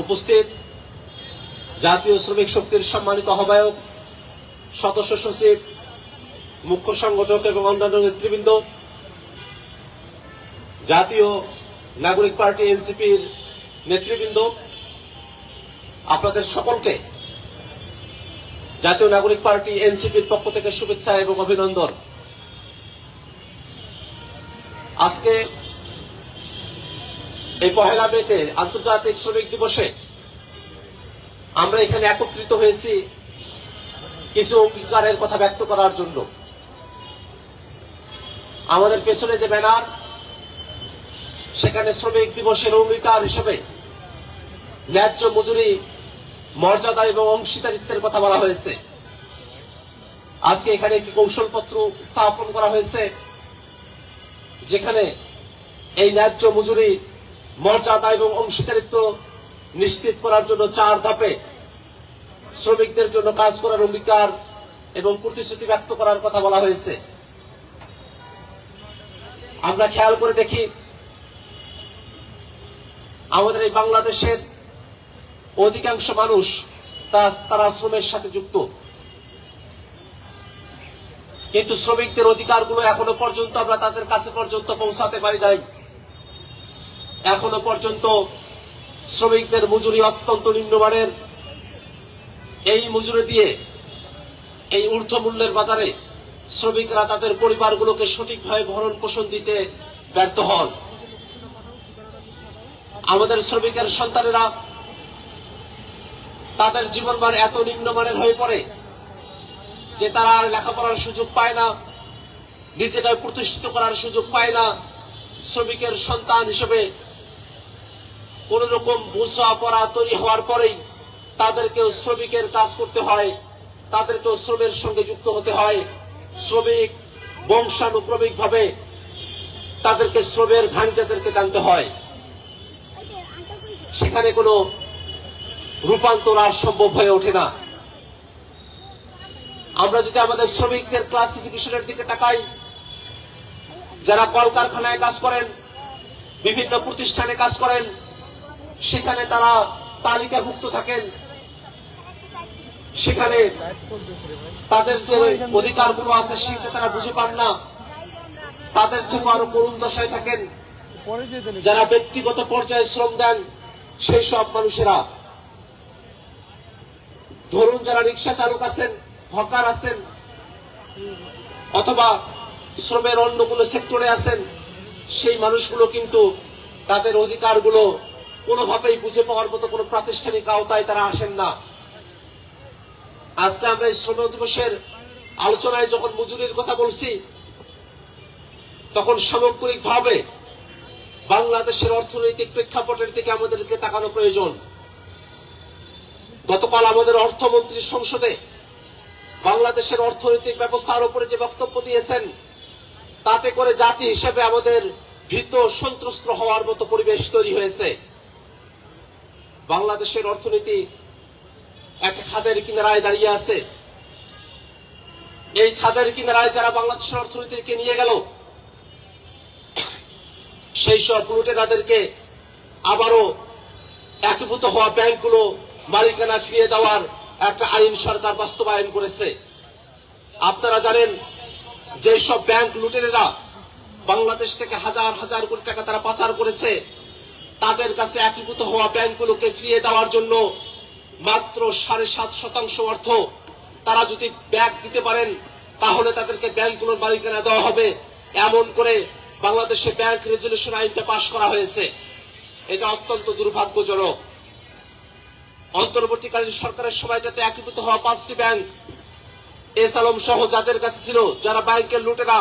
উপস্থিত জাতীয় শ্রমিক শক্তির সম্মানিত আহ্বায়ক, সদস্য সচিব, মুখ্য সংগঠক এবং অন্যান্য নেতৃবৃন্দ, জাতীয় নাগরিক পার্টি এনসিপির নেতৃবৃন্দ, আপনাদের সকলকে জাতীয় নাগরিক পার্টি এনসিপির পক্ষ থেকে শুভেচ্ছা এবং অভিনন্দন। আজকে এই 1 মেতে আন্তর্জাতিক শ্রমিক দিবসে আমরা এখানে একত্রিত হয়েছি কিছু অঙ্গীকারের কথা ব্যক্ত করার জন্য। আমাদের পেছনে যে ব্যানার, সেখানে শ্রমিক দিবসের অঙ্গীকার হিসেবে ন্যায্য মজুরি, মর্যাদা এবং অংশীদারিত্বের কথা বলা হয়েছে। আজকে এখানে একটি কৌশলপত্র উত্থাপন করা হয়েছে, যেখানে এই ন্যায্য মজুরি, মর্যাদা এবং অংশীদারিত্ব নিশ্চিত করার জন্য 4 ধাপে শ্রমিকদের জন্য কাজ করার অঙ্গীকার এবং প্রতিশ্রুতি ব্যক্ত করার কথা বলা হয়েছে। আমরা খেয়াল করে দেখি, আমাদের এই বাংলাদেশের অধিকাংশ মানুষ তারা শ্রমের সাথে যুক্ত, কিন্তু শ্রমিকদের অধিকারগুলো এখনো পর্যন্ত আমরা তাদের কাছে পর্যন্ত পৌঁছাতে পারি নাই। এখনো পর্যন্ত শ্রমিকদের মজুরি অত্যন্ত নিম্নমানের। এই মজুরি দিয়ে এই ঊর্ধ্বমূল্যের বাজারে শ্রমিকরা তাদের পরিবারগুলোকে সঠিকভাবে ভরণ পোষণ দিতে ব্যর্থ হন। আমাদের শ্রমিকের সন্তানেরা তাদের জীবনমান এত নিম্নমানের হয়ে পড়ে যে তারা আর লেখাপড়ার সুযোগ পায় না, নিজেকে প্রতিষ্ঠিত করার সুযোগ পায় না। শ্রমিকের সন্তান হিসেবে কোন রকম বোঝাপড়া তৈরি হওয়ার পরেই তাদেরকেও শ্রমিকের কাজ করতে হয়, তাদেরকেও শ্রমের সঙ্গে যুক্ত হতে হয়। শ্রমিক বংশানুক্রমিক ভাবে তাদেরকে শ্রমের ঘাঞ্চাদেরকে টানতে হয়। সেখানে কোনো রূপান্তর আর সম্ভব হয়ে ওঠে না। আমরা যদি আমাদের শ্রমিকদের ক্লাসিফিকেশনের দিকে তাকাই, যারা কলকারখানায় কাজ করেন, বিভিন্ন প্রতিষ্ঠানে কাজ করেন, সেখানে তারা তালিকাভুক্ত থাকেন। সেখানে তাদের যে অধিকারগুলো আছে সেটা তারা বুঝে পান না, তাদের থেকে আরো করুণ দশায় থাকেন। যারা ব্যক্তিগত পর্যায়ে শ্রম দেন সেই সব মানুষেরা, ধরুন যারা রিক্সা চালক আছেন, হকার আছেন, অথবা শ্রমের অন্য কোনো সেক্টরে আছেন, সেই মানুষগুলো কিন্তু তাদের অধিকারগুলো কোনোভাবেই বুঝে পাওয়ার মতো কোনো প্রাতিষ্ঠানিক আওতায় তারা আসেন না। আজকে আমরা শ্রম দিবসের আলোচনায় যখন মজুরির কথা বলছি, তখন সামগ্রিকভাবে বাংলাদেশের অর্থনৈতিক প্রেক্ষাপটের দিকে আমাদেরকে তাকানো প্রয়োজন। গতকাল আমাদের অর্থমন্ত্রী সংসদে বাংলাদেশের অর্থনৈতিক ব্যবস্থার উপরে যে বক্তব্য দিয়েছেন, তাতে করে জাতি হিসেবে আমাদের ভীত সন্ত্রস্ত হওয়ার মতো পরিবেশ তৈরি হয়েছে। বাংলাদেশের অর্থনীতি একটা খাদের কিনারায় দাঁড়িয়ে আছে। এই খাদের কিনারায় যারা বাংলাদেশের অর্থনীতিকে নিয়ে গেল, সেই সব লুটেরাদেরকে আবারও একীভূত হওয়া ব্যাংকগুলো মালিকানা ফিরিয়ে দেওয়ার একটা আইন সরকার বাস্তবায়ন করেছে। আপনারা জানেন, যে সব ব্যাংক লুটেরেরা বাংলাদেশ থেকে হাজার হাজার কোটি টাকা তারা পাচার করেছে, তাদের কাছে একীভূত হওয়া ব্যাংকগুলোকে ফিরিয়ে দেওয়ার জন্য মাত্র 7.5% অর্থ তারা যদি ব্যাংক দিতে পারেন, তাহলে তাদেরকে ব্যাংকগুলোর মালিকানা দেওয়া হবে। এমন করে বাংলাদেশে ব্যাংক রেজুলেশন আইনটা পাশ করা হয়েছে। এটা অত্যন্ত দুর্ভাগ্যজনক। অন্তর্বর্তীকালীন সরকারের সময়টাতে একীভূত হওয়া 5টি ব্যাংক, এস আলম সহ যাদের কাছে ছিল, যারা ব্যাংকের লুটেরা,